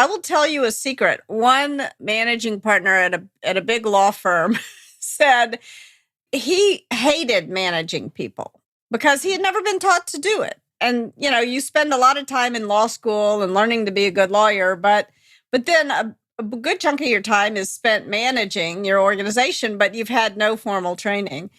I will tell you a secret. One managing partner at a big law firm said he hated managing people because he had never been taught to do it. And, you spend a lot of time in law school and learning to be a good lawyer, but then a good chunk of your time is spent managing your organization, but you've had no formal training.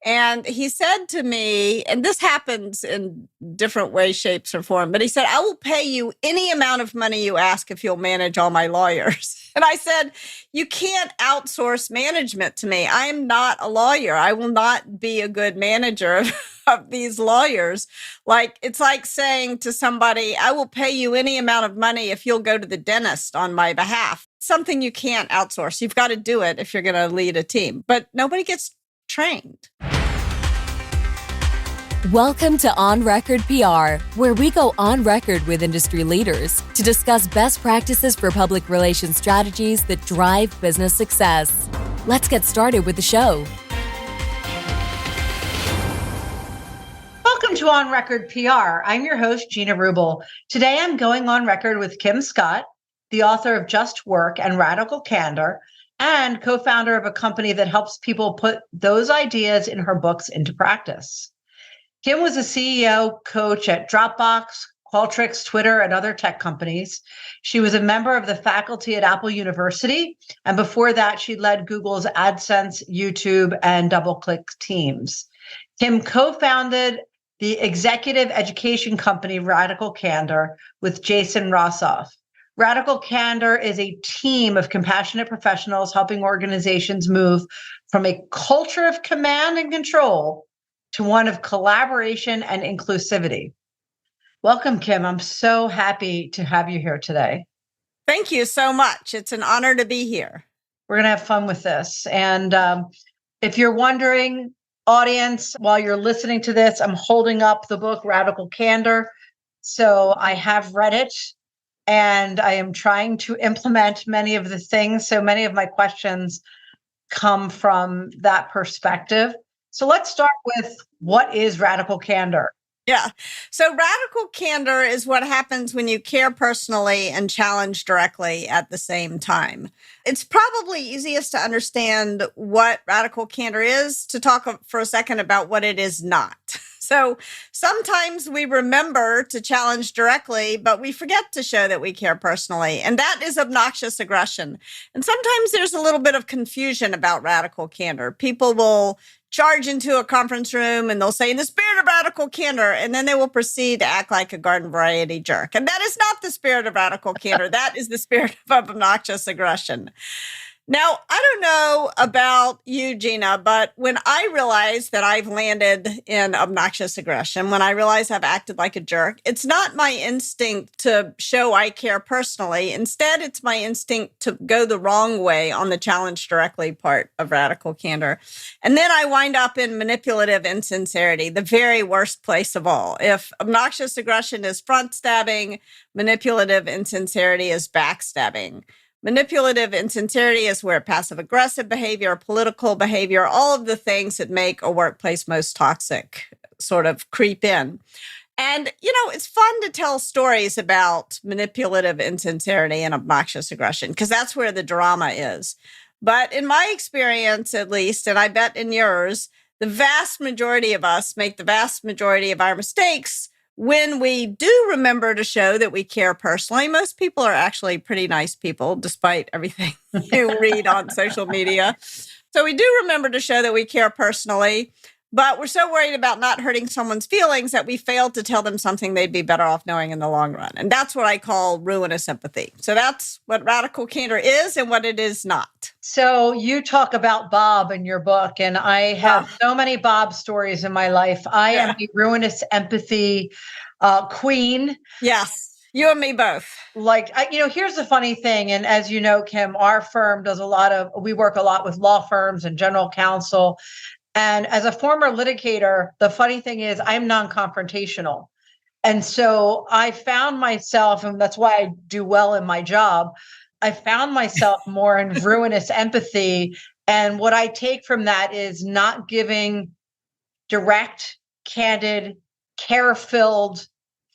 And he said to me, and this happens in different ways, shapes, or form, but he said, I will pay you any amount of money you ask if you'll manage all my lawyers. And I said, you can't outsource management to me. I am not a lawyer. I will not be a good manager of these lawyers. It's like saying to somebody, I will pay you any amount of money if you'll go to the dentist on my behalf. Something you can't outsource. You've got to do it if you're going to lead a team. But nobody gets trained. Welcome to On Record PR, where we go on record with industry leaders to discuss best practices for public relations strategies that drive business success. Let's get started with the show. Welcome to On Record PR. I'm your host, Gina Rubel. Today I'm going on record with Kim Scott, the author of Just Work and Radical Candor, and co-founder of a company that helps people put those ideas in her books into practice. Kim was a CEO coach at Dropbox, Qualtrics, Twitter, and other tech companies. She was a member of the faculty at Apple University, and before that, she led Google's AdSense, YouTube, and DoubleClick teams. Kim co-founded the executive education company Radical Candor with Jason Rossoff. Radical Candor is a team of compassionate professionals helping organizations move from a culture of command and control to one of collaboration and inclusivity. Welcome, Kim. I'm so happy to have you here today. Thank you so much. It's an honor to be here. We're going to have fun with this. And if you're wondering, audience, while you're listening to this, I'm holding up the book, Radical Candor. So I have read it and I am trying to implement many of the things. So many of my questions come from that perspective. So let's start with, what is radical candor? Yeah. So radical candor is what happens when you care personally and challenge directly at the same time. It's probably easiest to understand what radical candor is to talk for a second about what it is not. So sometimes we remember to challenge directly, but we forget to show that we care personally. And that is obnoxious aggression. And sometimes there's a little bit of confusion about radical candor. People will charge into a conference room and they'll say, in the spirit of radical candor, and then they will proceed to act like a garden variety jerk. And that is not the spirit of radical candor. That is the spirit of obnoxious aggression. Now, I don't know about you, Gina, but when I realize that I've landed in obnoxious aggression, when I realize I've acted like a jerk, it's not my instinct to show I care personally. Instead, it's my instinct to go the wrong way on the challenge directly part of radical candor. And then I wind up in manipulative insincerity, the very worst place of all. If obnoxious aggression is front stabbing, manipulative insincerity is backstabbing. Manipulative insincerity is where passive-aggressive behavior, political behavior, all of the things that make a workplace most toxic sort of creep in. And, it's fun to tell stories about manipulative insincerity and obnoxious aggression, because that's where the drama is. But in my experience, at least, and I bet in yours, the vast majority of us make the vast majority of our mistakes when we do remember to show that we care personally. Most people are actually pretty nice people, despite everything you read on social media. So we do remember to show that we care personally, but we're so worried about not hurting someone's feelings that we fail to tell them something they'd be better off knowing in the long run. And that's what I call ruinous empathy. So that's what radical candor is and what it is not. So you talk about Bob in your book, and I have so many Bob stories in my life. I am a ruinous empathy queen. Yes, you and me both. Here's the funny thing. And as you know, Kim, our firm we work a lot with law firms and general counsel. And as a former litigator, the funny thing is I'm non-confrontational. And so I found myself, and that's why I do well in my job, I found myself more in ruinous empathy. And what I take from that is not giving direct, candid, care-filled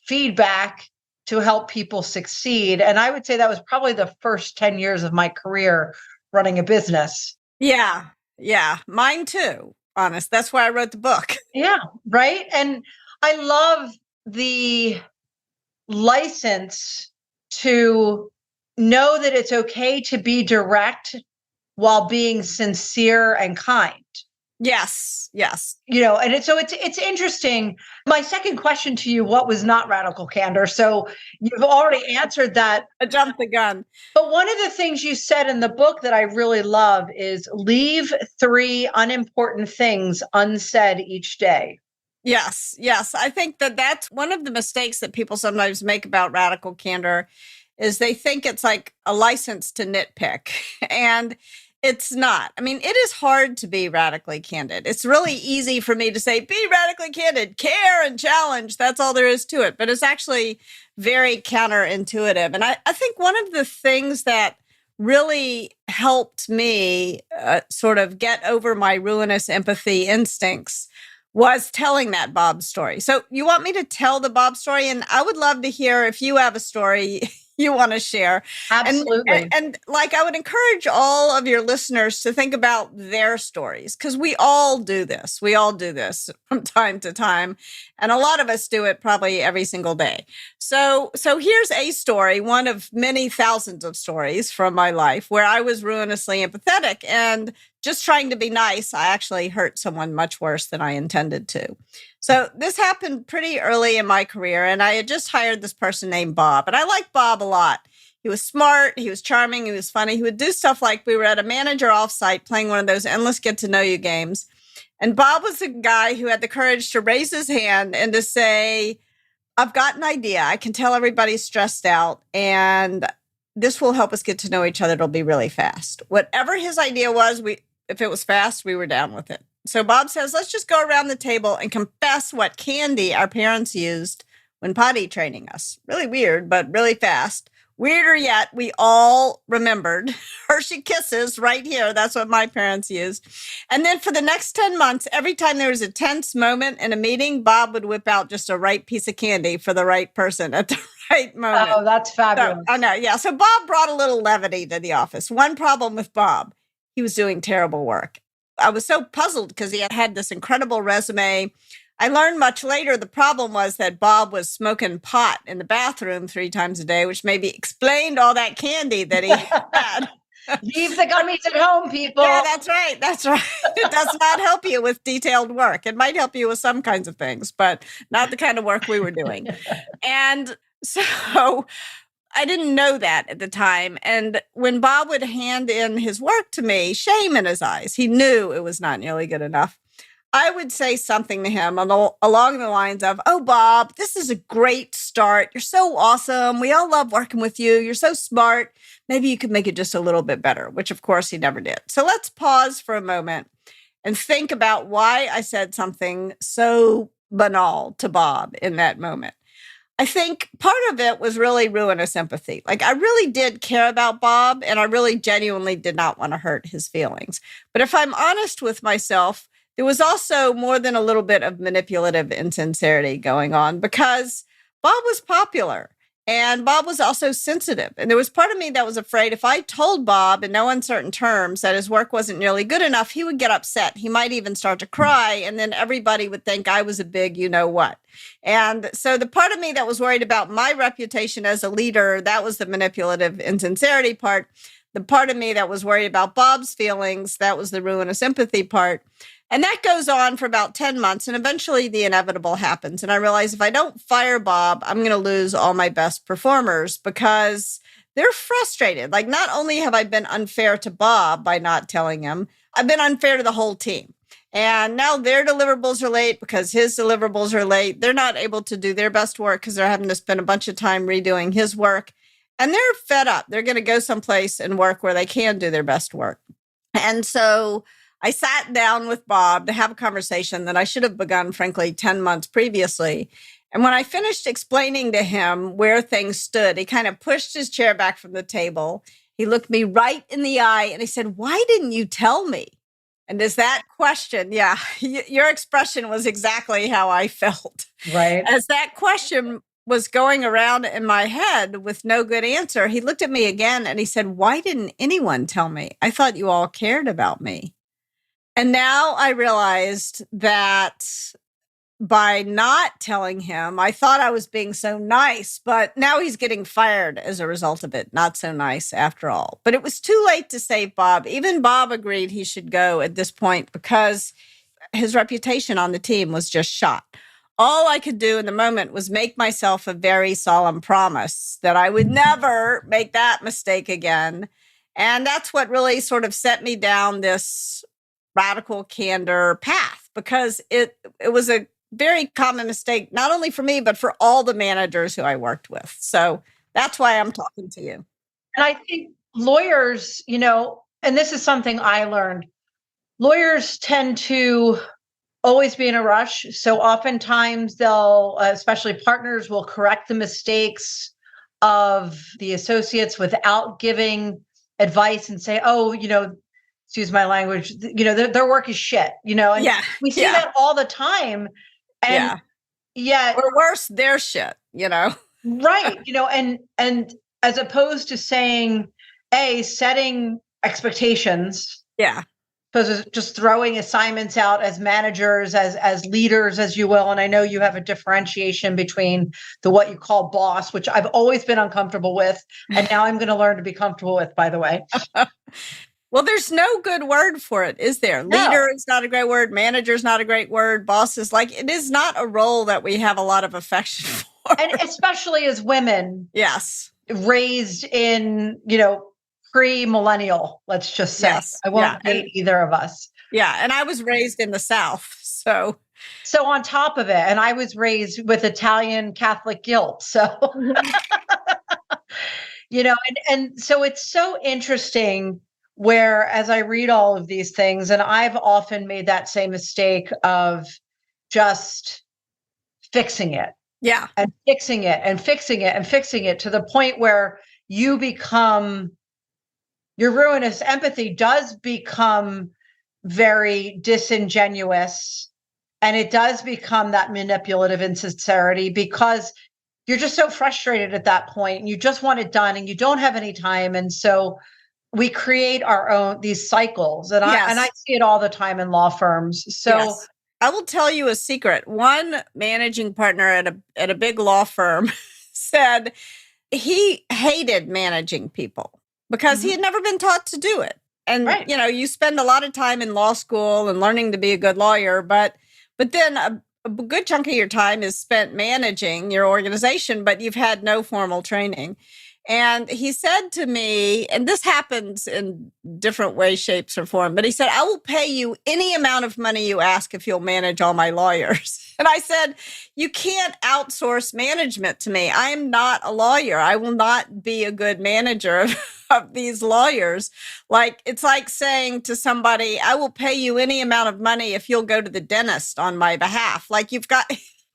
feedback to help people succeed. And I would say that was probably the first 10 years of my career running a business. Yeah. Yeah. Mine too. Honest. That's why I wrote the book. Yeah. Right. And I love the license to know that it's okay to be direct while being sincere and kind. Yes. Yes. And it's interesting. My second question to you, what was not radical candor? So you've already answered that. I jumped the gun. But one of the things you said in the book that I really love is leave 3 unimportant things unsaid each day. Yes. Yes. I think that that's one of the mistakes that people sometimes make about radical candor is they think it's like a license to nitpick. And it's not. I mean, it is hard to be radically candid. It's really easy for me to say, be radically candid, care and challenge. That's all there is to it. But it's actually very counterintuitive. And I think one of the things that really helped me sort of get over my ruinous empathy instincts was telling that Bob story. So you want me to tell the Bob story? And I would love to hear if you have a story you want to share. Absolutely. And like, I would encourage all of your listeners to think about their stories, because we all do this. We all do this from time to time. And a lot of us do it probably every single day. So here's a story, one of many thousands of stories from my life where I was ruinously empathetic and just trying to be nice. I actually hurt someone much worse than I intended to. So this happened pretty early in my career, and I had just hired this person named Bob, and I liked Bob a lot. He was smart, he was charming, he was funny. He would do stuff like we were at a manager offsite playing one of those endless get-to-know-you games, and Bob was a guy who had the courage to raise his hand and to say, I've got an idea. I can tell everybody's stressed out, and this will help us get to know each other. It'll be really fast. Whatever his idea was, if it was fast, we were down with it. So Bob says, let's just go around the table and confess what candy our parents used when potty training us. Really weird, but really fast. Weirder yet, we all remembered Hershey Kisses right here. That's what my parents used. And then for the next 10 months, every time there was a tense moment in a meeting, Bob would whip out just a right piece of candy for the right person at the right moment. Oh, that's fabulous. I know. Yeah. So Bob brought a little levity to the office. One problem with Bob, he was doing terrible work. I was so puzzled because he had this incredible resume. I learned much later the problem was that Bob was smoking pot in the bathroom 3 times a day, which maybe explained all that candy that he had. Leave the gummies at home, people. Yeah, that's right. That's right. It does not help you with detailed work. It might help you with some kinds of things, but not the kind of work we were doing. And so I didn't know that at the time. And when Bob would hand in his work to me, shame in his eyes, he knew it was not nearly good enough. I would say something to him along the lines of, oh, Bob, this is a great start. You're so awesome. We all love working with you. You're so smart. Maybe you could make it just a little bit better, which of course he never did. So let's pause for a moment and think about why I said something so banal to Bob in that moment. I think part of it was really ruinous empathy. Like, I really did care about Bob, and I really genuinely did not want to hurt his feelings. But if I'm honest with myself, there was also more than a little bit of manipulative insincerity going on because Bob was popular and Bob was also sensitive. And there was part of me that was afraid if I told Bob in no uncertain terms that his work wasn't nearly good enough, he would get upset. He might even start to cry. And then everybody would think I was a big you-know-what. And so the part of me that was worried about my reputation as a leader, that was the manipulative insincerity part. The part of me that was worried about Bob's feelings, that was the ruinous empathy part. And that goes on for about 10 months. And eventually the inevitable happens. And I realize if I don't fire Bob, I'm going to lose all my best performers because they're frustrated. Like, not only have I been unfair to Bob by not telling him, I've been unfair to the whole team. And now their deliverables are late because his deliverables are late. They're not able to do their best work because they're having to spend a bunch of time redoing his work. And they're fed up. They're going to go someplace and work where they can do their best work. And so I sat down with Bob to have a conversation that I should have begun, frankly, 10 months previously. And when I finished explaining to him where things stood, he kind of pushed his chair back from the table. He looked me right in the eye and he said, "Why didn't you tell me?" And as that question, yeah, your expression was exactly how I felt. Right. As that question was going around in my head with no good answer, he looked at me again and he said, "Why didn't anyone tell me? I thought you all cared about me." And now I realized that by not telling him, I thought I was being so nice, but now he's getting fired as a result of it. Not so nice after all. But it was too late to save Bob. Even Bob agreed he should go at this point because his reputation on the team was just shot. All I could do in the moment was make myself a very solemn promise that I would never make that mistake again. And that's what really sort of set me down this radical candor path, because it was a very common mistake, not only for me, but for all the managers who I worked with. So that's why I'm talking to you. And I think lawyers, and this is something I learned, lawyers tend to always be in a rush. So oftentimes they'll, especially partners, will correct the mistakes of the associates without giving advice and say, oh, excuse my language, their work is shit, and we see that all the time. And yet, or worse, their shit, right. And as opposed to saying, setting expectations. Yeah. Opposed to just throwing assignments out as managers, as leaders, as you will. And I know you have a differentiation between what you call boss, which I've always been uncomfortable with. And now I'm going to learn to be comfortable with, by the way. Well, there's no good word for it, is there? No. Leader is not a great word. Manager is not a great word. Boss is it is not a role that we have a lot of affection for. And especially as women. Yes. Raised in, pre-millennial, let's just say. Yes. I won't date either of us. Yeah. And I was raised in the South. So on top of it, and I was raised with Italian Catholic guilt. So, and so it's so interesting where, as I read all of these things, and I've often made that same mistake of just fixing it. Yeah. And fixing it and fixing it and fixing it to the point where your ruinous empathy does become very disingenuous, and it does become that manipulative insincerity because you're just so frustrated at that point and you just want it done and you don't have any time. And so we create our own, these cycles. And I see it all the time in law firms. So I will tell you a secret. One managing partner at a big law firm said he hated managing people because he had never been taught to do it. And, you spend a lot of time in law school and learning to be a good lawyer, but then a good chunk of your time is spent managing your organization, but you've had no formal training. And he said to me, and this happens in different ways, shapes, or form, but he said, "I will pay you any amount of money you ask if you'll manage all my lawyers." And I said, "You can't outsource management to me. I am not a lawyer. I will not be a good manager of these lawyers." It's like saying to somebody, "I will pay you any amount of money if you'll go to the dentist on my behalf."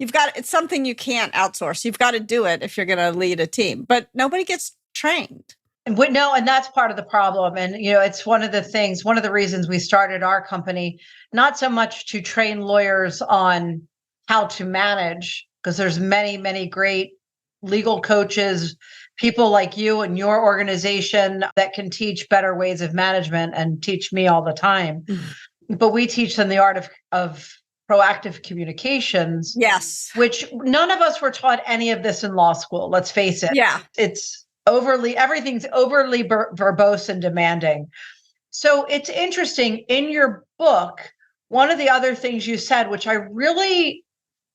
It's something you can't outsource. You've got to do it if you're going to lead a team, but nobody gets trained. And that's part of the problem. And, it's one of the reasons we started our company, not so much to train lawyers on how to manage, because there's many, many great legal coaches, people like you and your organization that can teach better ways of management and teach me all the time. But we teach them the art of proactive communications. Yes. Which none of us were taught any of this in law school. Let's face it. Yeah. Everything's overly verbose and demanding. So it's interesting in your book, one of the other things you said, which and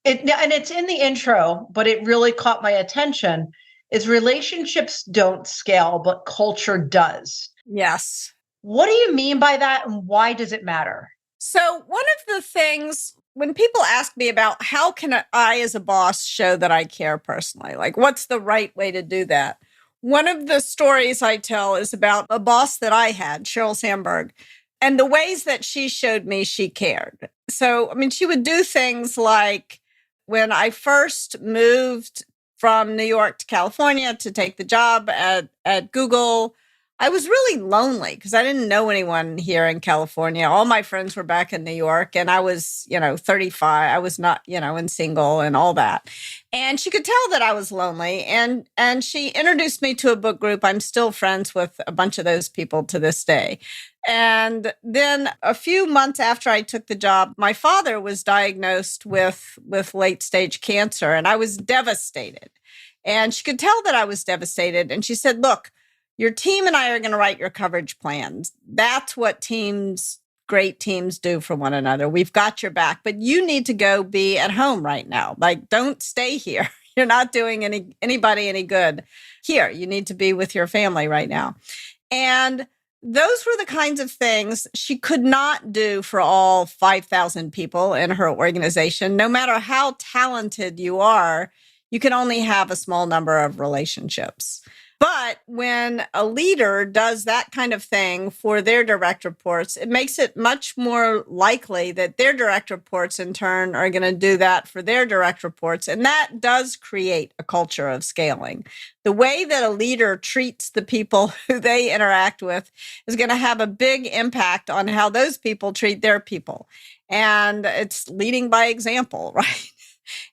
it's in the intro, but it really caught my attention, is relationships don't scale, but culture does. Yes. What do you mean by that? And why does it matter? So one of the things, when people ask me about how can I as a boss show that I care personally, what's the right way to do that? One of the stories I tell is about a boss that I had, Cheryl Sandberg, and the ways that she showed me she cared. So, she would do things like when I first moved from New York to California to take the job at Google, I was really lonely because I didn't know anyone here in California. All my friends were back in New York, and I was, 35. I was not, and single and all that. And she could tell that I was lonely, and she introduced me to a book group. I'm still friends with a bunch of those people to this day. And then a few months after I took the job, my father was diagnosed with late stage cancer, and I was devastated. And she could tell that I was devastated. And she said, "Look, your team and I are going to write your coverage plans. That's what great teams do for one another. We've got your back, but you need to go be at home right now. Like, don't stay here. You're not doing anybody any good here. You need to be with your family right now." And those were the kinds of things she could not do for all 5,000 people in her organization. No matter how talented you are, you can only have a small number of relationships. But when a leader does that kind of thing for their direct reports, it makes it much more likely that their direct reports in turn are going to do that for their direct reports. And that does create a culture of scaling. The way that a leader treats the people who they interact with is going to have a big impact on how those people treat their people. And it's leading by example, right?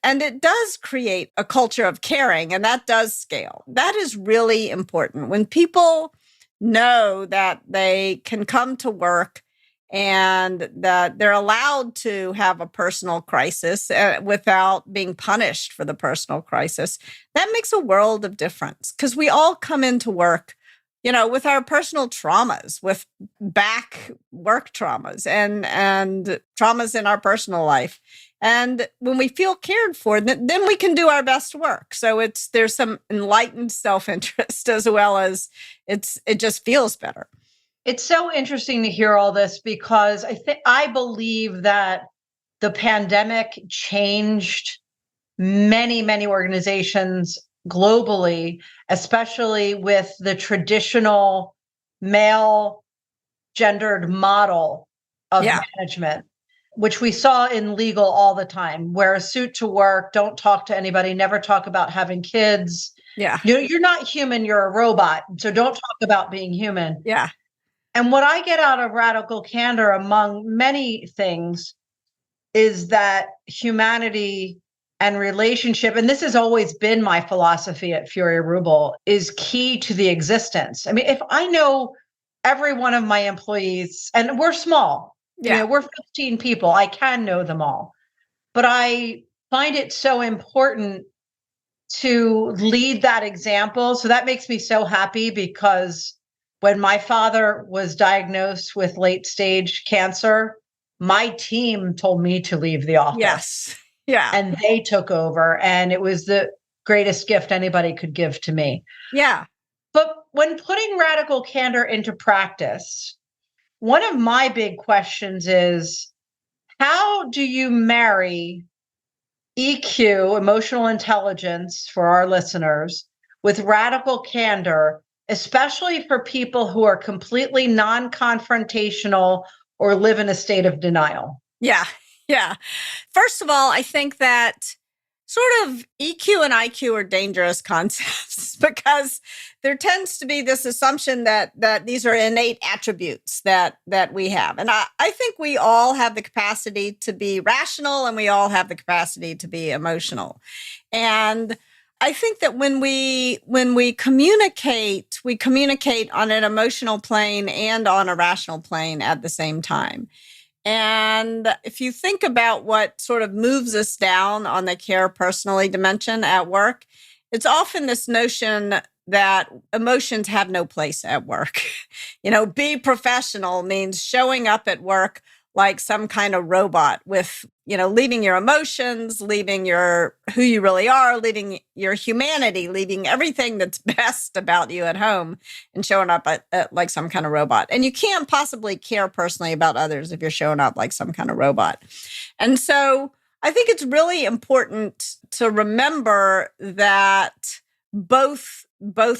And it does create a culture of caring, and that does scale. That is really important. When people know that they can come to work and that they're allowed to have a personal crisis without being punished for the personal crisis, that makes a world of difference, because we all come into work with our personal traumas, with back work traumas and traumas in our personal life. And when we feel cared for, then we can do our best work. So there's some enlightened self-interest as well as it just feels better. It's so interesting to hear all this, because I believe that the pandemic changed many, many organizations globally, especially with the traditional male gendered model of management, which we saw in legal all the time. Wear a suit to work, don't talk to anybody, never talk about having kids. Yeah. You're not human, you're a robot. So don't talk about being human. Yeah. And what I get out of Radical Candor, among many things, is that humanity and relationship, and this has always been my philosophy at Fury Rubel, is key to the existence. I mean, if I know every one of my employees, and we're small, we're 15 people, I can know them all. But I find it so important to lead that example. So that makes me so happy, because when my father was diagnosed with late stage cancer, my team told me to leave the office. Yes. Yeah. And they took over, and it was the greatest gift anybody could give to me. Yeah. But when putting Radical Candor into practice, one of my big questions is, how do you marry EQ, emotional intelligence, for our listeners, with radical candor, especially for people who are completely non-confrontational or live in a state of denial? Yeah. Yeah. First of all, I think that sort of EQ and IQ are dangerous concepts, because there tends to be this assumption that these are innate attributes that we have. And I think we all have the capacity to be rational, and we all have the capacity to be emotional. And I think that when we communicate on an emotional plane and on a rational plane at the same time. And if you think about what sort of moves us down on the care personally dimension at work, it's often this notion that emotions have no place at work. Be professional means showing up at work like some kind of robot with, leaving your emotions, leaving who you really are, leaving your humanity, leaving everything that's best about you at home, and showing up at like some kind of robot. And you can't possibly care personally about others if you're showing up like some kind of robot. And so I think it's really important to remember that both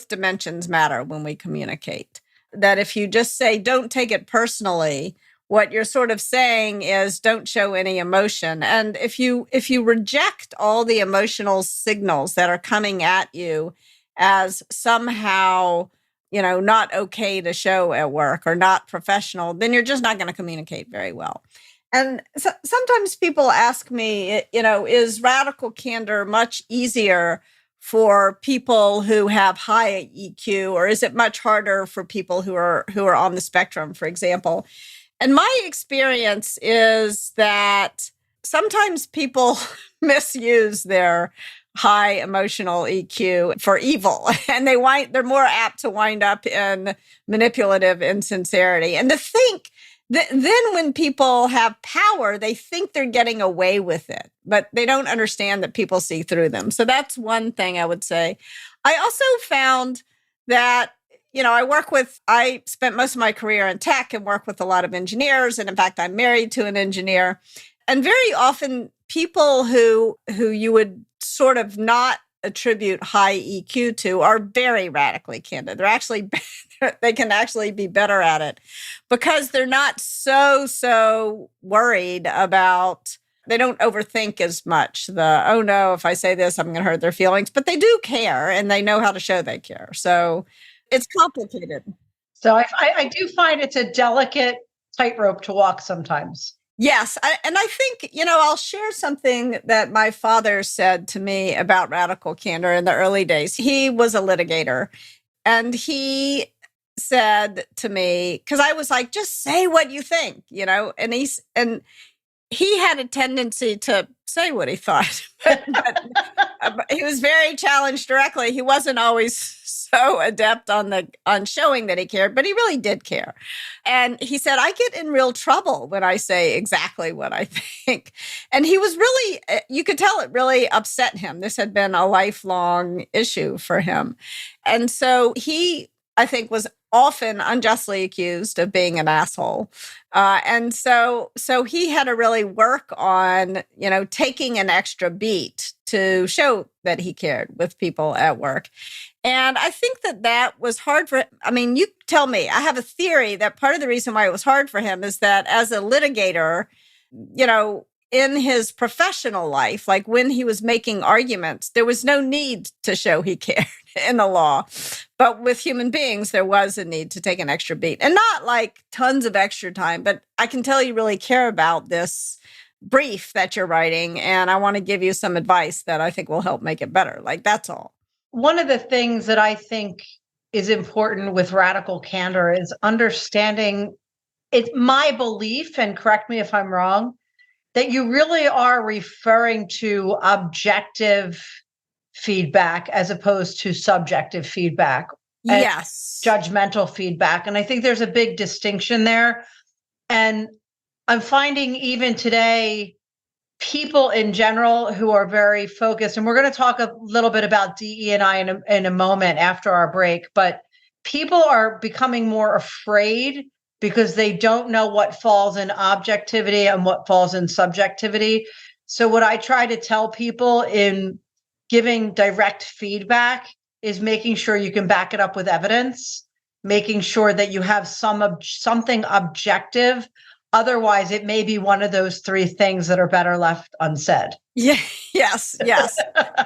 dimensions matter when we communicate. That if you just say, don't take it personally, what you're sort of saying is don't show any emotion. And if you reject all the emotional signals that are coming at you as somehow not okay to show at work or not professional, then you're just not going to communicate very well. And sometimes people ask me, is radical candor much easier for people who have high EQ, or is it much harder for people who are on the spectrum, for example? And my experience is that sometimes people misuse their high emotional EQ for evil, and they're more apt to wind up in manipulative insincerity. And to think that then when people have power, they think they're getting away with it, but they don't understand that people see through them. So that's one thing I would say. I also found that I spent most of my career in tech and work with a lot of engineers. And in fact, I'm married to an engineer. And very often people who you would sort of not attribute high EQ to are very radically candid. They can actually be better at it because they're not so worried about, they don't overthink as much oh no, if I say this, I'm going to hurt their feelings, but they do care and they know how to show they care. So it's complicated. So I do find it's a delicate tightrope to walk sometimes. Yes. And I think, I'll share something that my father said to me about radical candor in the early days. He was a litigator, and he said to me, because I was like, just say what you think, and he had a tendency to say what he thought, but he was very challenged directly. He wasn't always so adept on showing that he cared, but he really did care. And he said, I get in real trouble when I say exactly what I think. And he was really, you could tell it really upset him. This had been a lifelong issue for him. And so he, I think, was often unjustly accused of being an asshole. And so he had to really work on, taking an extra beat to show that he cared with people at work. And I think that was hard for him. I mean, you tell me, I have a theory that part of the reason why it was hard for him is that as a litigator, in his professional life, like when he was making arguments, there was no need to show he cared in the law. But with human beings, there was a need to take an extra beat, and not like tons of extra time, but I can tell you really care about this brief that you're writing, and I want to give you some advice that I think will help make it better. Like, that's all. One of the things that I think is important with radical candor is understanding, it's my belief, and correct me if I'm wrong, that you really are referring to objective feedback as opposed to subjective feedback. Yes. Judgmental feedback. And I think there's a big distinction there. And I'm finding even today, people in general who are very focused, and we're going to talk a little bit about DE&I in a moment after our break, but people are becoming more afraid because they don't know what falls in objectivity and what falls in subjectivity. So what I try to tell people in giving direct feedback is making sure you can back it up with evidence, making sure that you have something objective. Otherwise, it may be one of those three things that are better left unsaid. Yeah, yes.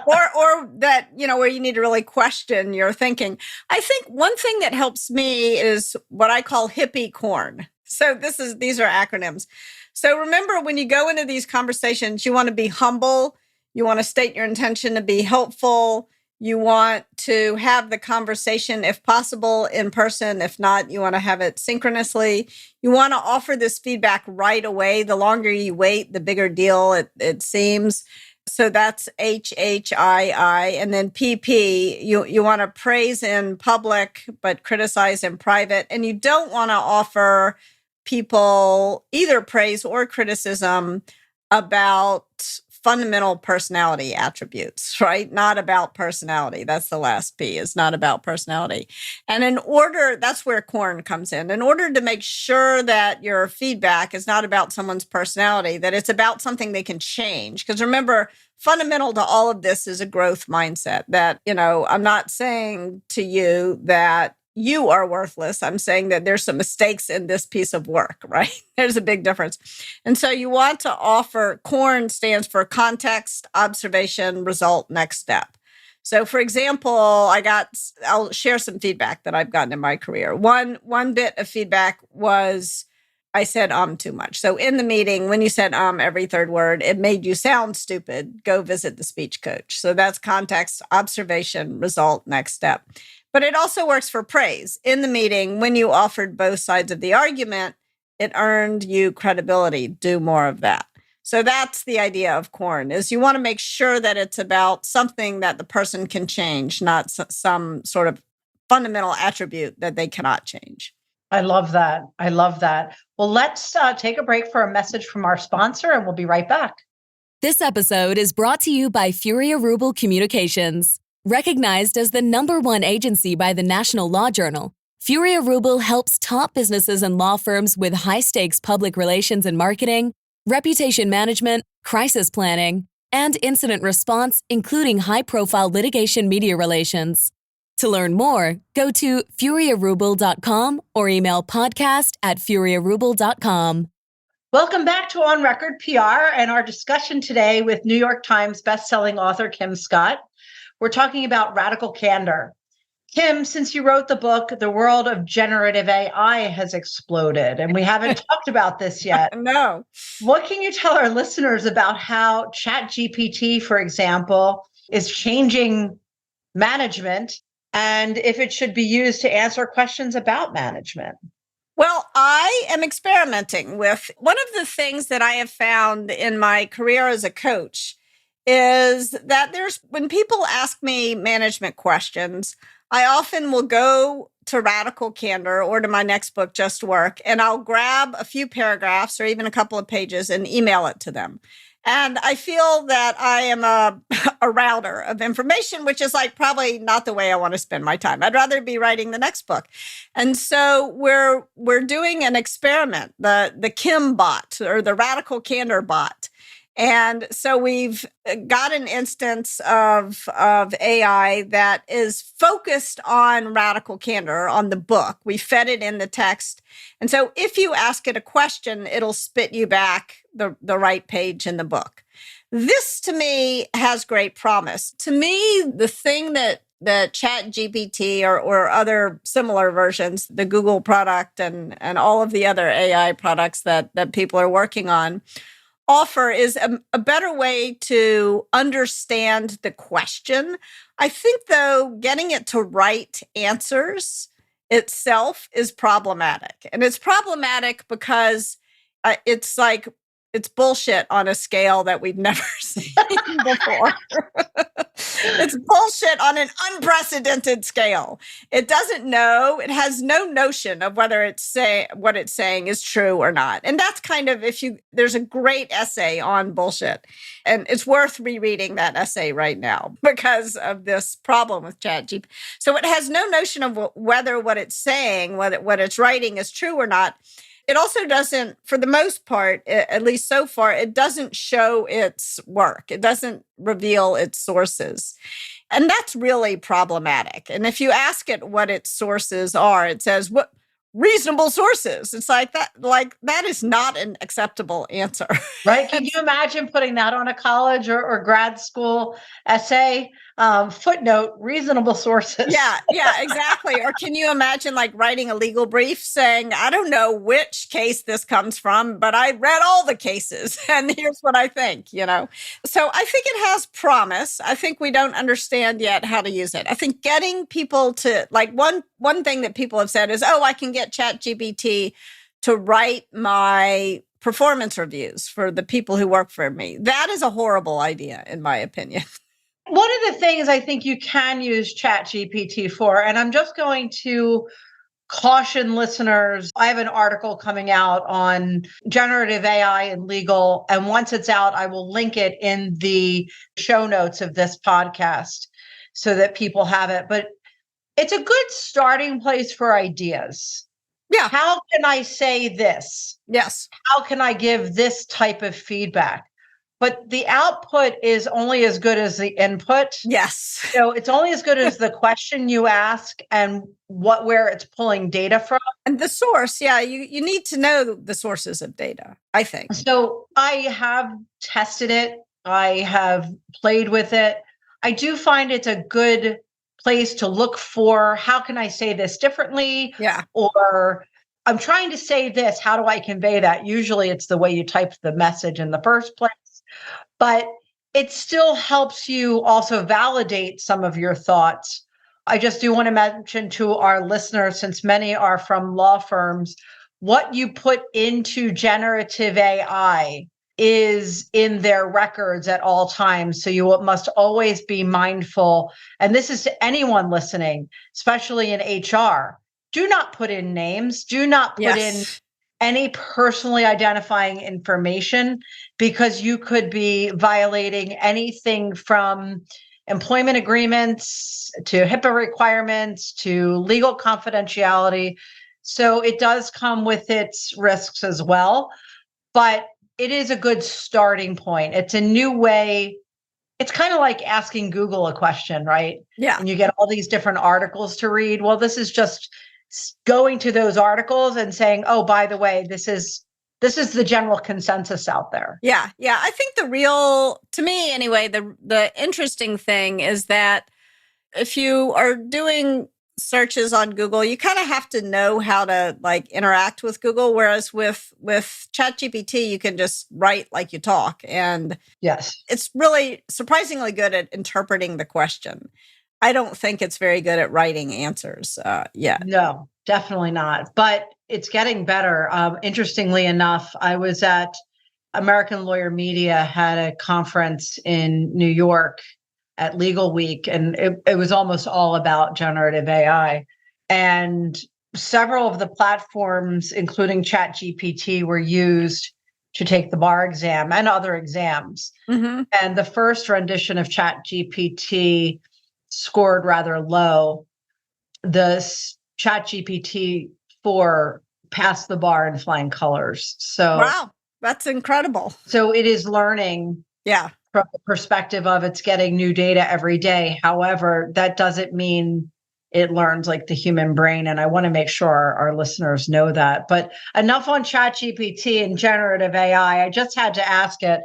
or that, where you need to really question your thinking. I think one thing that helps me is what I call hippie corn. So these are acronyms. So remember, when you go into these conversations, you want to be humble. You want to state your intention to be helpful. You want to have the conversation, if possible, in person. If not, you want to have it synchronously. You want to offer this feedback right away. The longer you wait, the bigger deal it seems. So that's HHII. And then PP, you want to praise in public, but criticize in private. And you don't want to offer people either praise or criticism about fundamental personality attributes, right? Not about personality. That's the last P, is not about personality. And that's where corn comes in. In order to make sure that your feedback is not about someone's personality, that it's about something they can change. Because remember, fundamental to all of this is a growth mindset that, I'm not saying to you that you are worthless. I'm saying that there's some mistakes in this piece of work, right? There's a big difference. And so you want to offer, CORN stands for context, observation, result, next step. So for example, I'll share some feedback that I've gotten in my career. One bit of feedback was I said too much. So in the meeting, when you said every third word, it made you sound stupid. Go visit the speech coach. So that's context, observation, result, next step. But it also works for praise. In the meeting, when you offered both sides of the argument, it earned you credibility. Do more of that. So that's the idea of corn, is you want to make sure that it's about something that the person can change, not some sort of fundamental attribute that they cannot change. I love that. I love that. Well, let's take a break for a message from our sponsor, and we'll be right back. This episode is brought to you by Furia Rubel Communications. Recognized as the #1 agency by the National Law Journal, Furia Rubel helps top businesses and law firms with high-stakes public relations and marketing, reputation management, crisis planning, and incident response, including high-profile litigation media relations. To learn more, go to furiarubel.com or email podcast@furiarubel.com. Welcome back to On Record PR and our discussion today with New York Times bestselling author Kim Scott. We're talking about radical candor. Kim, since you wrote the book, the world of generative AI has exploded, and we haven't talked about this yet. No. What can you tell our listeners about how ChatGPT, for example, is changing management and if it should be used to answer questions about management? Well, I am experimenting with one of the things that I have found in my career as a coach is that when people ask me management questions, I often will go to Radical Candor or to my next book, Just Work, and I'll grab a few paragraphs or even a couple of pages and email it to them. And I feel that I am a router of information, which is like probably not the way I want to spend my time. I'd rather be writing the next book. And so we're doing an experiment, the Kim bot or the Radical Candor bot. And so we've got an instance of AI that is focused on radical candor, on the book. We fed it in the text. And so if you ask it a question, it'll spit you back the right page in the book. This, to me, has great promise. To me, the thing that the ChatGPT or other similar versions, the Google product and all of the other AI products that people are working on, offer is a better way to understand the question. I think, though, getting it to write answers itself is problematic. And it's problematic because it's bullshit on a scale that we've never seen before. It's bullshit on an unprecedented scale. It doesn't know, it has no notion of whether what it's saying is true or not. And that's kind of, there's a great essay on bullshit, and it's worth rereading that essay right now because of this problem with ChatGPT. So it has no notion of whether what it's saying, whether what it's writing is true or not. It also doesn't, for the most part, at least so far, it doesn't show its work. It doesn't reveal its sources. And that's really problematic. And if you ask it what its sources are, it says, what reasonable sources? It's like that is not an acceptable answer. Right? Can you imagine putting that on a college or grad school essay? Footnote, reasonable sources. Yeah, exactly. Or can you imagine writing a legal brief saying, I don't know which case this comes from, but I read all the cases and here's what I think, So I think it has promise. I think we don't understand yet how to use it. I think getting people to, one thing that people have said is, I can get ChatGPT to write my performance reviews for the people who work for me. That is a horrible idea, in my opinion. One of the things I think you can use ChatGPT for, and I'm just going to caution listeners, I have an article coming out on generative AI and legal, and once it's out, I will link it in the show notes of this podcast so that people have it. But it's a good starting place for ideas. Yeah. How can I say this? Yes. How can I give this type of feedback? But the output is only as good as the input. Yes. So it's only as good as the question you ask and where it's pulling data from. And the source, yeah, you need to know the sources of data, I think. So I have tested it. I have played with it. I do find it's a good place to look for, how can I say this differently? Yeah. Or I'm trying to say this, how do I convey that? Usually it's the way you type the message in the first place, but it still helps you also validate some of your thoughts. I just do want to mention to our listeners, since many are from law firms, what you put into generative AI is in their records at all times. So you must always be mindful. And this is to anyone listening, especially in HR. Do not put in names. Do not put in Yes. any personally identifying information, because you could be violating anything from employment agreements to HIPAA requirements to legal confidentiality. So it does come with its risks as well, but it is a good starting point. It's a new way. It's kind of like asking Google a question, right? Yeah. And you get all these different articles to read. Well, this is just going to those articles and saying, "Oh, by the way, this is the general consensus out there." Yeah. Yeah. I think to me anyway, the interesting thing is that if you are doing searches on Google, you kind of have to know how to like interact with Google. Whereas with ChatGPT, you can just write like you talk, and Yes. it's really surprisingly good at interpreting the question. I don't think it's very good at writing answers yet. No, definitely not. But it's getting better. Interestingly enough, I was at American Lawyer Media had a conference in New York at Legal Week, and it was almost all about generative AI. And several of the platforms, including ChatGPT, were used to take the bar exam and other exams. Mm-hmm. And the first rendition of ChatGPT scored rather low. The ChatGPT 4 passed the bar in flying colors. Wow, that's incredible. So it is learning. Yeah. From the perspective of it's getting new data every day. However, that doesn't mean it learns like the human brain. And I want to make sure our listeners know that. But enough on ChatGPT and generative AI. I just had to ask it,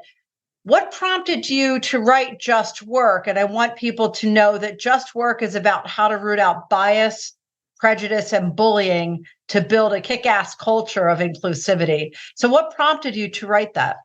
what prompted you to write Just Work? And I want people to know that Just Work is about how to root out bias, prejudice, and bullying to build a kick-ass culture of inclusivity. So what prompted you to write that?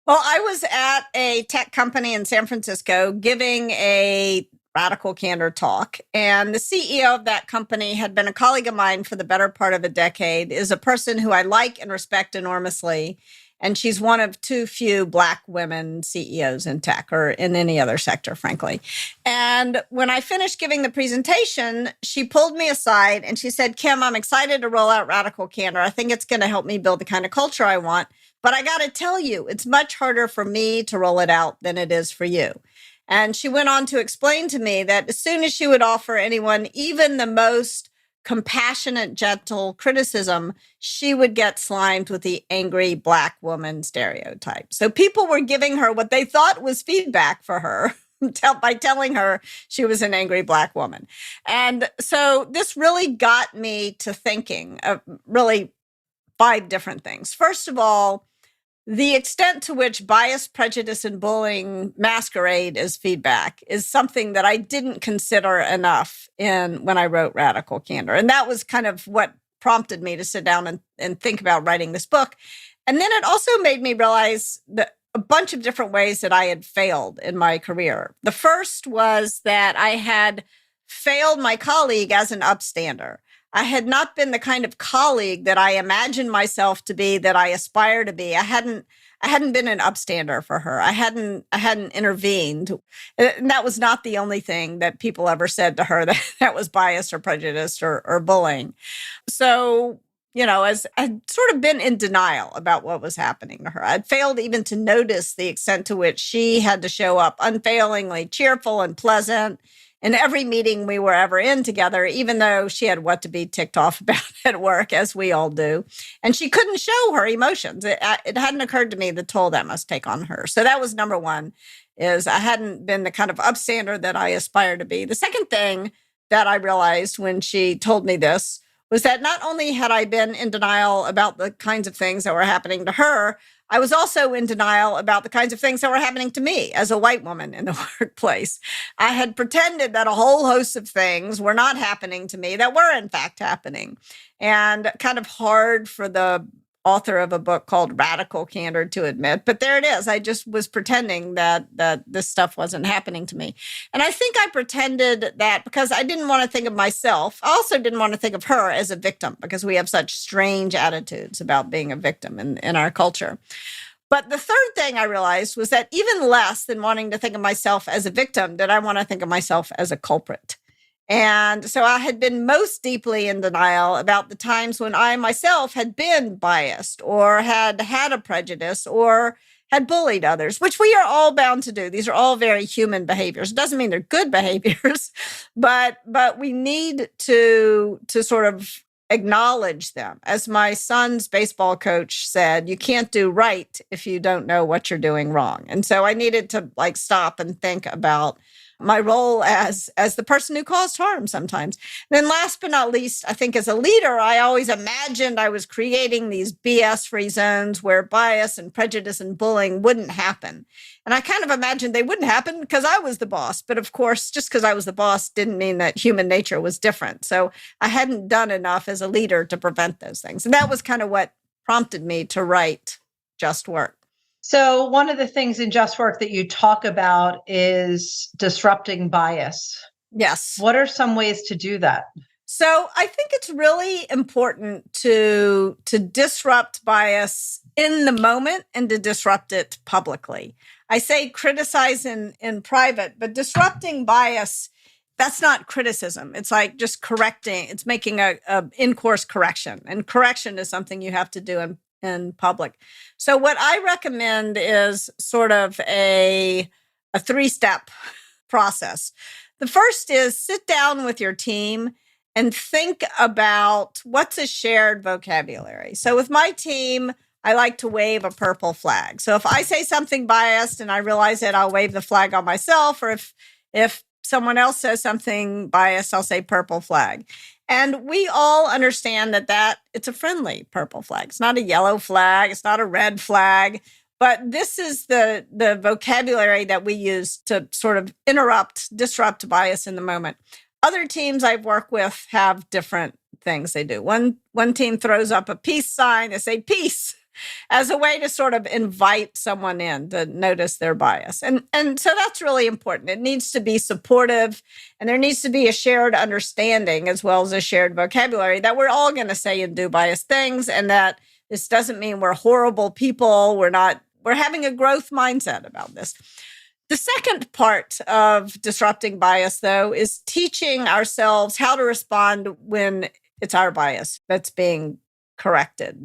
Well, I was at a tech company in San Francisco giving a radical candor talk. And the CEO of that company had been a colleague of mine for the better part of a decade, is a person who I like and respect enormously. And she's one of too few Black women CEOs in tech or in any other sector, frankly. And when I finished giving the presentation, she pulled me aside and she said, "Kim, I'm excited to roll out Radical Candor. I think it's going to help me build the kind of culture I want. But I got to tell you, it's much harder for me to roll it out than it is for you." And she went on to explain to me that as soon as she would offer anyone even the most compassionate, gentle criticism, she would get slimed with the angry Black woman stereotype. So people were giving her what they thought was feedback for her by telling her she was an angry Black woman. And so this really got me to thinking of really 5 different things. First of all, the extent to which bias, prejudice, and bullying masquerade as feedback is something that I didn't consider enough when I wrote Radical Candor. And that was kind of what prompted me to sit down and think about writing this book. And then it also made me realize that a bunch of different ways that I had failed in my career. The first was that I had failed my colleague as an upstander. I had not been the kind of colleague that I imagined myself to be, that I aspire to be. I hadn't been an upstander for her. I hadn't intervened. And that was not the only thing that people ever said to her that was biased or prejudiced or bullying. So, as I'd sort of been in denial about what was happening to her. I'd failed even to notice the extent to which she had to show up unfailingly cheerful and pleasant in every meeting we were ever in together, even though she had what to be ticked off about at work, as we all do. And she couldn't show her emotions. It hadn't occurred to me the toll that must take on her. So that was number one, is I hadn't been the kind of upstander that I aspire to be. The second thing that I realized when she told me this was that not only had I been in denial about the kinds of things that were happening to her, I was also in denial about the kinds of things that were happening to me as a white woman in the workplace. I had pretended that a whole host of things were not happening to me that were in fact happening. And kind of hard for the author of a book called Radical Candor to admit, but there it is. I just was pretending that this stuff wasn't happening to me. And I think I pretended that because I didn't want to think of myself. I also didn't want to think of her as a victim because we have such strange attitudes about being a victim in our culture. But the third thing I realized was that even less than wanting to think of myself as a victim, did I want to think of myself as a culprit. And so I had been most deeply in denial about the times when I myself had been biased or had had a prejudice or had bullied others, which we are all bound to do. These are all very human behaviors. It doesn't mean they're good behaviors, but we need to sort of acknowledge them. As my son's baseball coach said, you can't do right if you don't know what you're doing wrong. And so I needed to stop and think about my role as the person who caused harm sometimes. And then last but not least, I think as a leader, I always imagined I was creating these BS-free zones where bias and prejudice and bullying wouldn't happen. And I kind of imagined they wouldn't happen because I was the boss. But of course, just because I was the boss didn't mean that human nature was different. So I hadn't done enough as a leader to prevent those things. And that was kind of what prompted me to write Just Work. So one of the things in Just Work that you talk about is disrupting bias. Yes. What are some ways to do that? So I think it's really important to disrupt bias in the moment and to disrupt it publicly. I say criticize in private, but disrupting bias, that's not criticism. It's like just correcting. It's making a in-course correction. And correction is something you have to do in public. So what I recommend is sort of a three-step process. The first is sit down with your team and think about what's a shared vocabulary. So with my team, I like to wave a purple flag. So if I say something biased and I realize it, I'll wave the flag on myself. Or if someone else says something biased, I'll say purple flag. And we all understand that it's a friendly purple flag. It's not a yellow flag. It's not a red flag. But this is the vocabulary that we use to sort of disrupt bias in the moment. Other teams I've worked with have different things they do. One team throws up a peace sign. They say peace as a way to sort of invite someone in to notice their bias. And so that's really important. It needs to be supportive, and there needs to be a shared understanding as well as a shared vocabulary that we're all going to say and do biased things, and that this doesn't mean we're horrible people. We're having a growth mindset about this. The second part of disrupting bias, though, is teaching ourselves how to respond when it's our bias that's being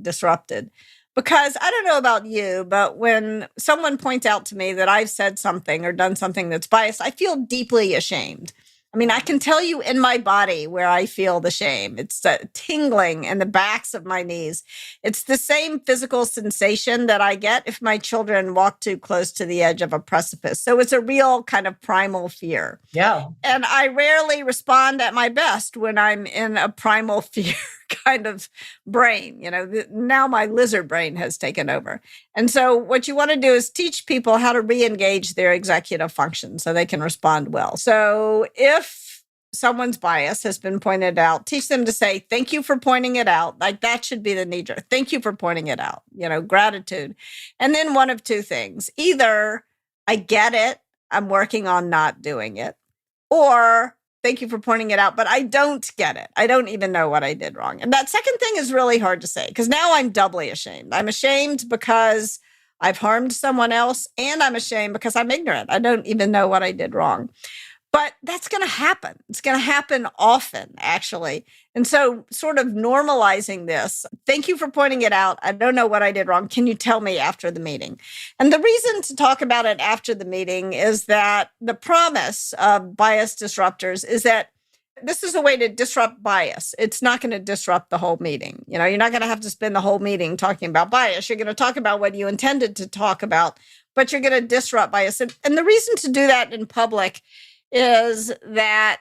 disrupted. Because I don't know about you, but when someone points out to me that I've said something or done something that's biased, I feel deeply ashamed. I mean, I can tell you in my body where I feel the shame. It's tingling in the backs of my knees. It's the same physical sensation that I get if my children walk too close to the edge of a precipice. So it's a real kind of primal fear. Yeah. And I rarely respond at my best when I'm in a primal fear kind of brain. Now my lizard brain has taken over. And so what you want to do is teach people how to re-engage their executive function so they can respond well. So if someone's bias has been pointed out, teach them to say, thank you for pointing it out. Like that should be the knee-jerk. Thank you for pointing it out, gratitude. And then one of two things. Either I get it, I'm working on not doing it, or thank you for pointing it out, but I don't get it. I don't even know what I did wrong. And that second thing is really hard to say because now I'm doubly ashamed. I'm ashamed because I've harmed someone else, and I'm ashamed because I'm ignorant. I don't even know what I did wrong. But that's going to happen. It's going to happen often, actually. And so sort of normalizing this, thank you for pointing it out. I don't know what I did wrong. Can you tell me after the meeting? And the reason to talk about it after the meeting is that the promise of bias disruptors is that this is a way to disrupt bias. It's not going to disrupt the whole meeting. You're not going to have to spend the whole meeting talking about bias. You're going to talk about what you intended to talk about, but you're going to disrupt bias. And the reason to do that in public is that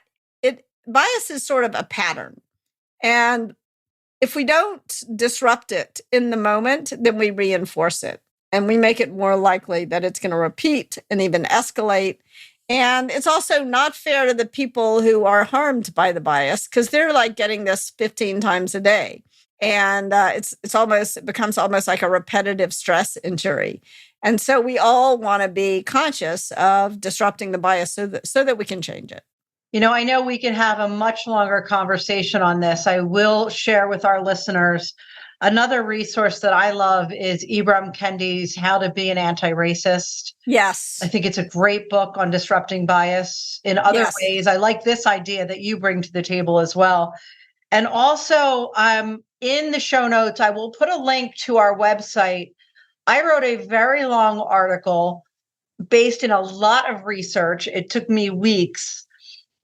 bias is sort of a pattern. And If we don't disrupt it in the moment, then we reinforce it and we make it more likely that it's going to repeat and even escalate. And it's also not fair to the people who are harmed by the bias because they're like getting this 15 times a day. And it becomes almost like a repetitive stress injury. And so we all want to be conscious of disrupting the bias so that we can change it. I know we can have a much longer conversation on this. I will share with our listeners another resource that I love is Ibram Kendi's How to Be an Anti-Racist. Yes. I think it's a great book on disrupting bias in other ways. I like this idea that you bring to the table as well. And also, in the show notes, I will put a link to our website. I wrote a very long article based in a lot of research. It took me weeks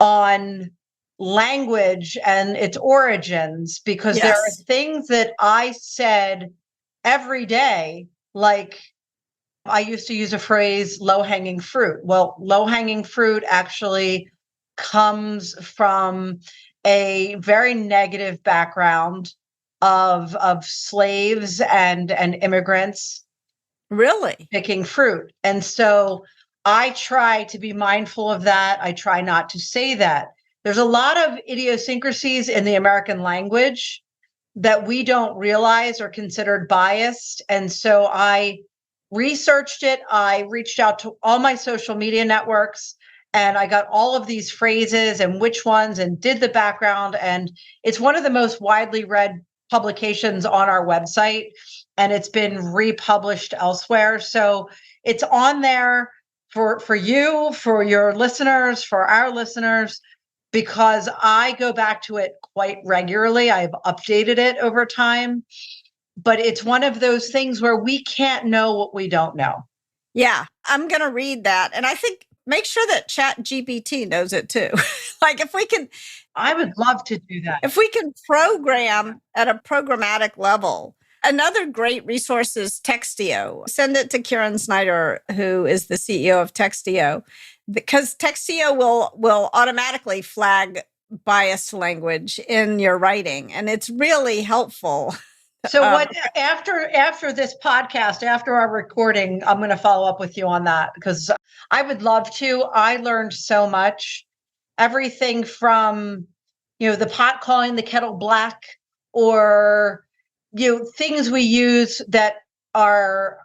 on language and its origins, because there are things that I said every day, like I used to use a phrase, low-hanging fruit. Well, low-hanging fruit actually comes from a very negative background of slaves and immigrants. Really? Picking fruit. And so I try to be mindful of that. I try not to say that. There's a lot of idiosyncrasies in the American language that we don't realize are considered biased. And so I researched it. I reached out to all my social media networks and I got all of these phrases and which ones and did the background. And it's one of the most widely read publications on our website, and it's been republished elsewhere. So it's on there for you, for your listeners, for our listeners, because I go back to it quite regularly. I've updated it over time, but it's one of those things where we can't know what we don't know. Yeah, I'm going to read that. And I think make sure that Chat GPT knows it too. Like if we can, I would love to do that. If we can program at a programmatic level. Another great resource is Textio. Send it to Kieran Snyder, who is the CEO of Textio, because Textio will automatically flag biased language in your writing, and it's really helpful. So after this podcast, after our recording, I'm going to follow up with you on that because I would love to. I learned so much. Everything from, the pot calling the kettle black, or, things we use that are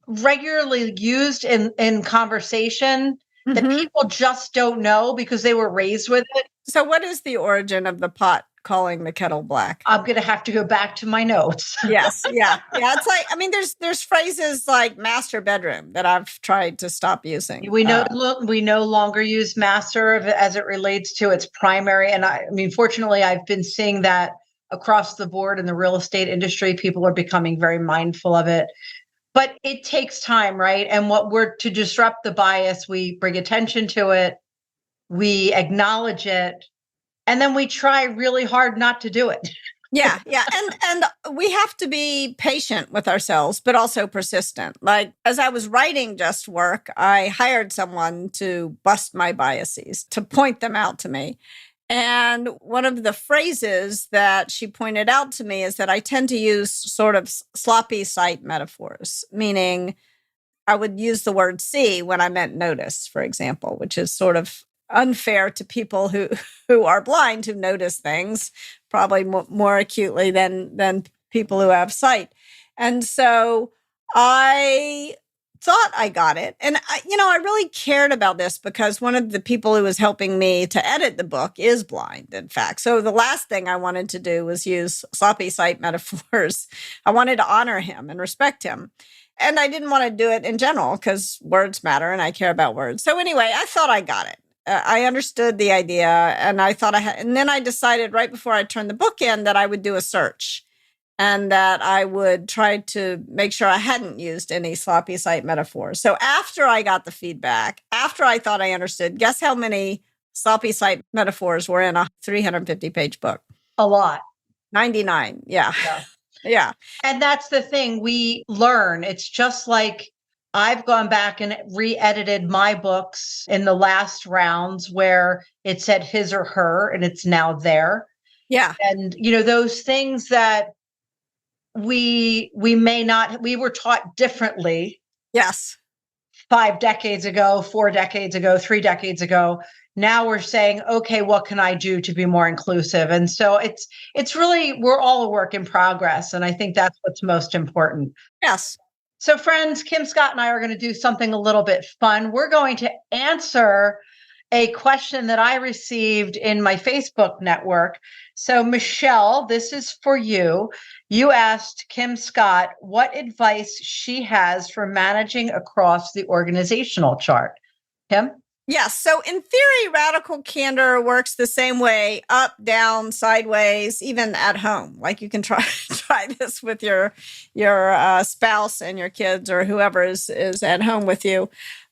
regularly used in conversation that people just don't know because they were raised with it. So what is the origin of the pot calling the kettle black? I'm going to have to go back to my notes. Yes. Yeah. It's like, there's phrases like master bedroom that I've tried to stop using. We no longer use master as it relates to its primary. And fortunately, I've been seeing that across the board in the real estate industry. People are becoming very mindful of it. But it takes time, right? And to disrupt the bias, we bring attention to it, we acknowledge it, and then we try really hard not to do it. Yeah. And we have to be patient with ourselves, but also persistent. Like as I was writing Just Work, I hired someone to bust my biases, to point them out to me. And one of the phrases that she pointed out to me is that I tend to use sort of sloppy site metaphors, meaning I would use the word see when I meant notice, for example, which is sort of unfair to people who are blind, who notice things probably more acutely than people who have sight. And so I thought I got it. And I really cared about this because one of the people who was helping me to edit the book is blind, in fact. So the last thing I wanted to do was use sloppy site metaphors. I wanted to honor him and respect him. And I didn't want to do it in general because words matter and I care about words. So anyway, I thought I got it. I understood the idea and I thought and then I decided right before I turned the book in that I would do a search and that I would try to make sure I hadn't used any sloppy site metaphors. So after I got the feedback, after I thought I understood, guess how many sloppy site metaphors were in a 350-page book? A lot. 99. Yeah. Yeah. And that's the thing we learn. It's just like I've gone back and re-edited my books in the last rounds where it said his or her, and it's now there. Yeah. And, those things that we were taught differently Yes. 5 decades ago, 4 decades ago, 3 decades ago. Now we're saying, okay, what can I do to be more inclusive? And so it's really, we're all a work in progress. And I think that's what's most important. Yes. So friends, Kim Scott and I are going to do something a little bit fun. We're going to answer a question that I received in my Facebook network. So Michelle, this is for you. You asked Kim Scott what advice she has for managing across the organizational chart. Kim? Yes. So in theory, radical candor works the same way, up, down, sideways, even at home. Like you can try this with your spouse and your kids or whoever is at home with you.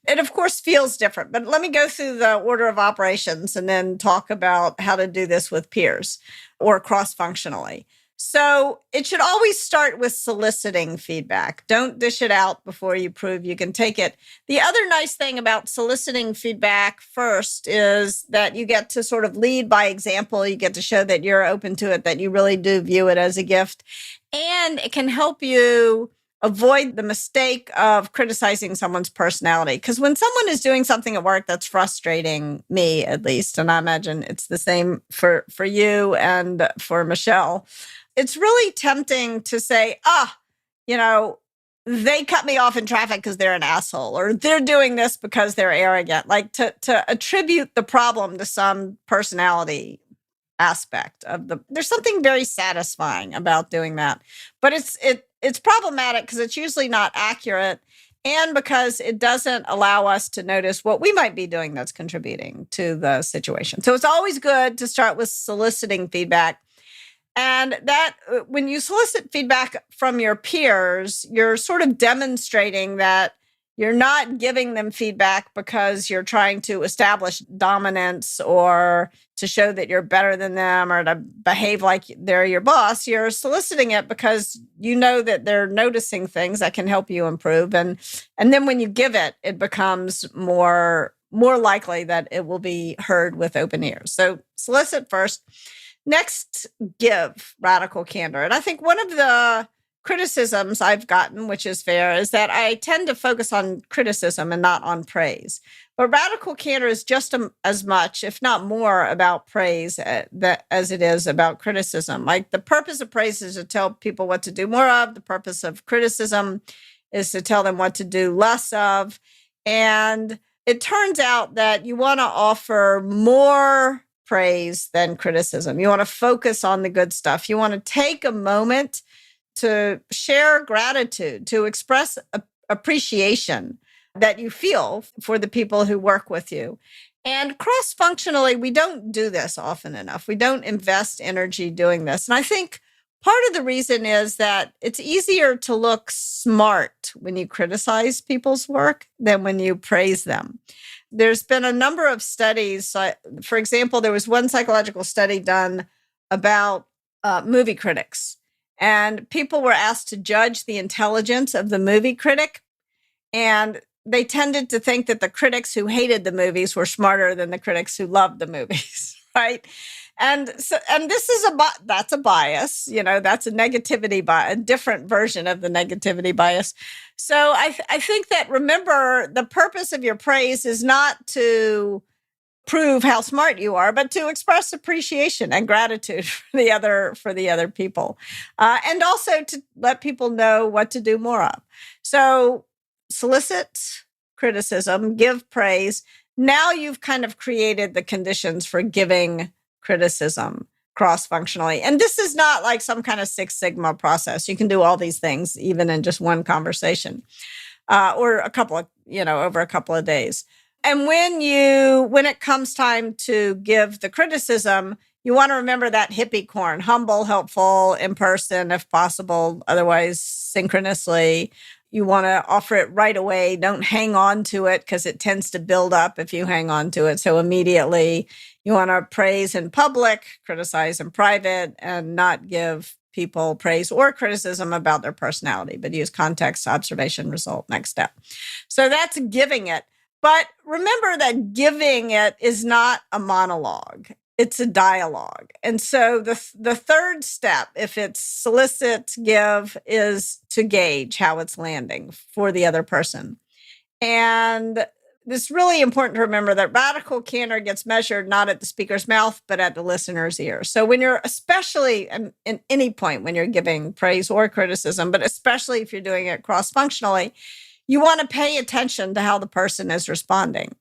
It of course feels different, but let me go through the order of operations and then talk about how to do this with peers or cross-functionally. So it should always start with soliciting feedback. Don't dish it out before you prove you can take it. The other nice thing about soliciting feedback first is that you get to sort of lead by example. You get to show that you're open to it, that you really do view it as a gift. And it can help you avoid the mistake of criticizing someone's personality. Because when someone is doing something at work that's frustrating, me at least, and I imagine it's the same for you and for Michelle, it's really tempting to say, they cut me off in traffic because they're an asshole, or they're doing this because they're arrogant. Like to attribute the problem to some personality aspect of there's something very satisfying about doing that. But it's problematic because it's usually not accurate and because it doesn't allow us to notice what we might be doing that's contributing to the situation. So it's always good to start with soliciting feedback. And that when you solicit feedback from your peers, you're sort of demonstrating that you're not giving them feedback because you're trying to establish dominance or to show that you're better than them or to behave like they're your boss. You're soliciting it because you know that they're noticing things that can help you improve. And then when you give it, it becomes more likely that it will be heard with open ears. So solicit first. Next, give radical candor. And I think one of the criticisms I've gotten, which is fair, is that I tend to focus on criticism and not on praise. But radical candor is just as much, if not more, about praise as it is about criticism. Like the purpose of praise is to tell people what to do more of. The purpose of criticism is to tell them what to do less of. And it turns out that you want to offer more praise than criticism. You want to focus on the good stuff. You want to take a moment to share gratitude, to express appreciation that you feel for the people who work with you. And cross-functionally, we don't do this often enough. We don't invest energy doing this. And I think part of the reason is that it's easier to look smart when you criticize people's work than when you praise them. There's been a number of studies. For example, there was one psychological study done about movie critics. And people were asked to judge the intelligence of the movie critic. And they tended to think that the critics who hated the movies were smarter than the critics who loved the movies, right? And this is that's a bias, that's a negativity bias, a different version of the negativity bias. So I think that, remember, the purpose of your praise is not to prove how smart you are, but to express appreciation and gratitude for the other people, and also to let people know what to do more of. So solicit criticism, give praise. Now you've kind of created the conditions for giving criticism cross-functionally. And this is not like some kind of Six Sigma process. You can do all these things even in just one conversation, or a couple of, over a couple of days. And when it comes time to give the criticism, you want to remember that hippie corn: humble, helpful, in person, if possible, otherwise synchronously. You want to offer it right away. Don't hang on to it because it tends to build up if you hang on to it. So immediately you want to praise in public, criticize in private, and not give people praise or criticism about their personality, but use context, observation, result, next step. So that's giving it. But remember that giving it is not a monologue. It's a dialogue. And so the third step, if it's solicit, give, is to gauge how it's landing for the other person. And it's really important to remember that radical candor gets measured not at the speaker's mouth, but at the listener's ear. So when you're, especially in any point when you're giving praise or criticism, but especially if you're doing it cross-functionally, you want to pay attention to how the person is responding.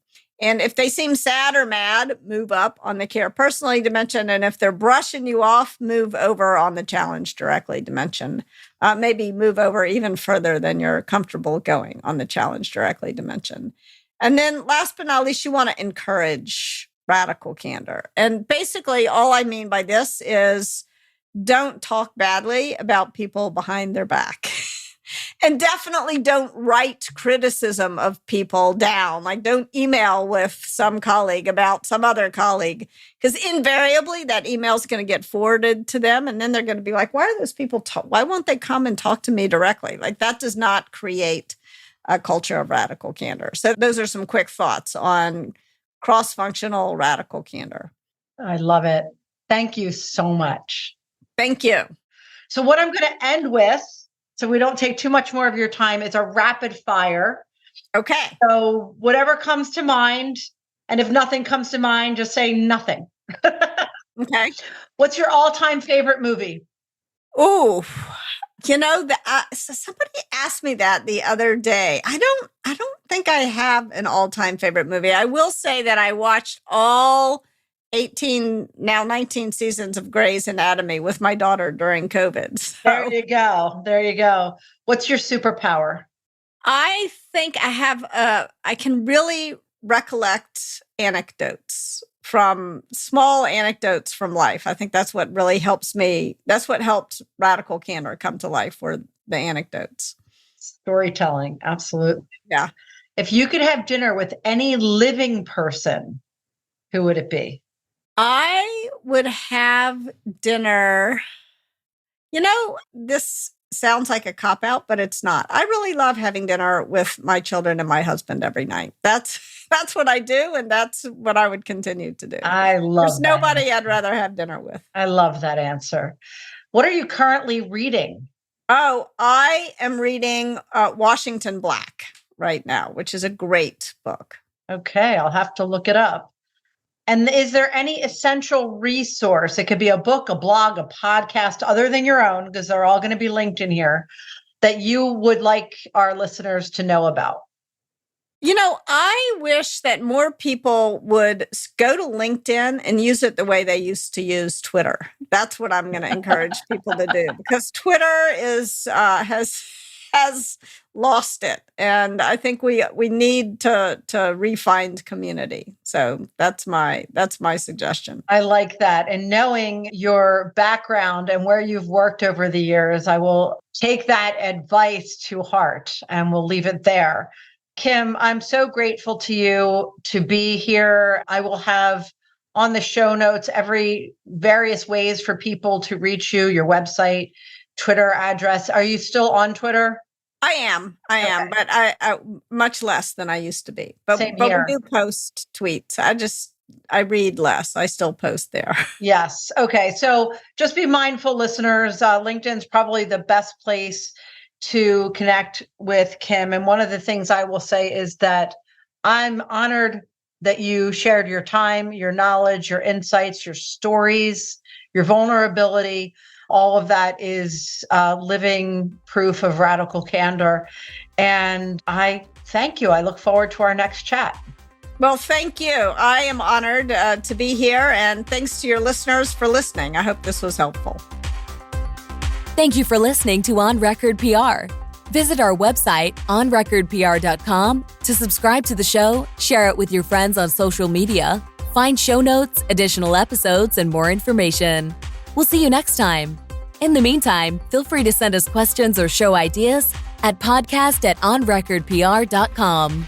And if they seem sad or mad, move up on the care personally dimension. And if they're brushing you off, move over on the challenge directly dimension. Maybe move over even further than you're comfortable going on the challenge directly dimension. And then last but not least, you want to encourage radical candor. And basically, all I mean by this is don't talk badly about people behind their back. And definitely don't write criticism of people down. Like, don't email with some colleague about some other colleague, because invariably that email is going to get forwarded to them. And then they're going to be like, why are those people, why won't they come and talk to me directly? Like, that does not create a culture of radical candor. So those are some quick thoughts on cross-functional radical candor. I love it. Thank you so much. Thank you. So what I'm going to end with, so we don't take too much more of your time, is a rapid fire. Okay. So whatever comes to mind, and if nothing comes to mind, just say nothing. Okay. What's your all-time favorite movie? Oh, somebody asked me that the other day. I don't think I have an all-time favorite movie. I will say that I watched all 18, now 19 seasons of Grey's Anatomy with my daughter during COVID. So. There you go. There you go. What's your superpower? I think I can really recollect anecdotes small anecdotes from life. I think that's what really helps me. That's what helped radical candor come to life, were the anecdotes. Storytelling. Absolutely. Yeah. If you could have dinner with any living person, who would it be? I would have dinner. This sounds like a cop-out, but it's not. I really love having dinner with my children and my husband every night. That's what I do, and that's what I would continue to do. I love There's nobody I'd rather have dinner with. I love that answer. What are you currently reading? Oh, I am reading Washington Black right now, which is a great book. Okay, I'll have to look it up. And is there any essential resource? It could be a book, a blog, a podcast, other than your own, because they're all going to be linked in here, that you would like our listeners to know about. I wish that more people would go to LinkedIn and use it the way they used to use Twitter. That's what I'm going to encourage people to do, because Twitter has lost it. And I think we need to re-find community. So that's my suggestion. I like that. And knowing your background and where you've worked over the years, I will take that advice to heart and we'll leave it there. Kim, I'm so grateful to you to be here. I will have on the show notes every various ways for people to reach you, your website, Twitter address. Are you still on Twitter? I am, but I much less than I used to be. But we do post tweets. I read less. I still post there. Yes. Okay. So just be mindful, listeners. LinkedIn's probably the best place to connect with Kim. And one of the things I will say is that I'm honored that you shared your time, your knowledge, your insights, your stories, your vulnerability. All of that is living proof of radical candor. And I thank you. I look forward to our next chat. Well, thank you. I am honored to be here. And thanks to your listeners for listening. I hope this was helpful. Thank you for listening to On Record PR. Visit our website, onrecordpr.com, to subscribe to the show, share it with your friends on social media, find show notes, additional episodes, and more information. We'll see you next time. In the meantime, feel free to send us questions or show ideas at podcast@onrecordpr.com.